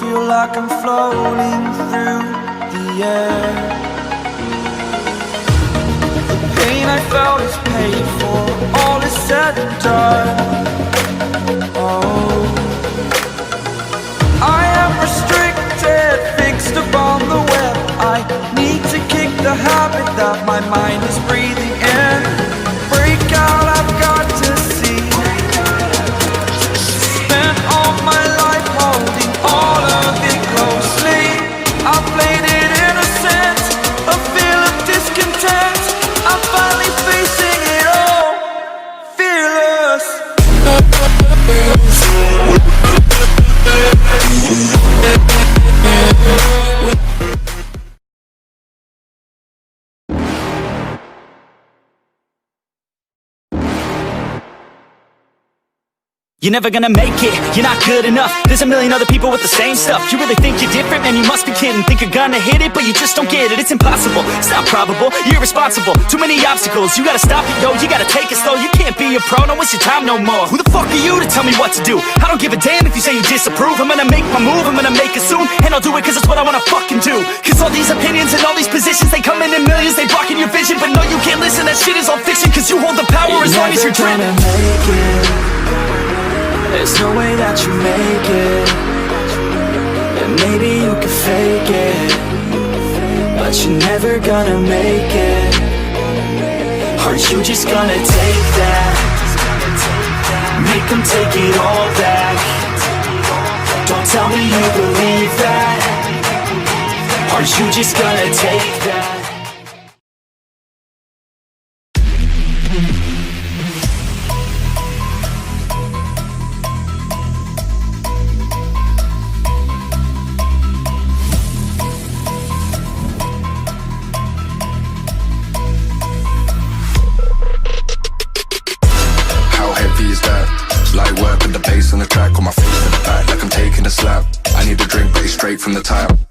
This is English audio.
feel like I'm floating through the air. The pain I felt is paid for, all is said and done. Oh, I am restricted, fixed upon the web. I need to kick the habit that my mind is breathing in. Break out, I've got to see. Spent all my life holding all of it closely. I played it innocent, a feel of discontent. I'm finally facing it all, fearless. You're never gonna make it, you're not good enough. There's a million other people with the same stuff. You really think you're different? Man, you must be kidding. Think you're gonna hit it, but you just don't get it. It's impossible, it's not probable, you're irresponsible. Too many obstacles, you gotta stop it, yo. You gotta take it slow, you can't be a pro. Don't waste your time no more. Who the fuck are you to tell me what to do? I don't give a damn if you say you disapprove. I'm gonna make my move, I'm gonna make it soon. And I'll do it cause it's what I wanna fucking do. Cause all these opinions and all these positions, they come in millions, they blocking your vision. But no, you can't listen, that shit is all fiction. Cause you hold the power as long as you're dreaming. There's no way that you make it. And maybe you can fake it, but you're never gonna make it. Are you just gonna take that? Make them take it all back. Don't tell me you believe that. Are you just gonna take that? On the track, on my face to the back, like I'm taking a slap. I need a drink, but it's straight from the tap.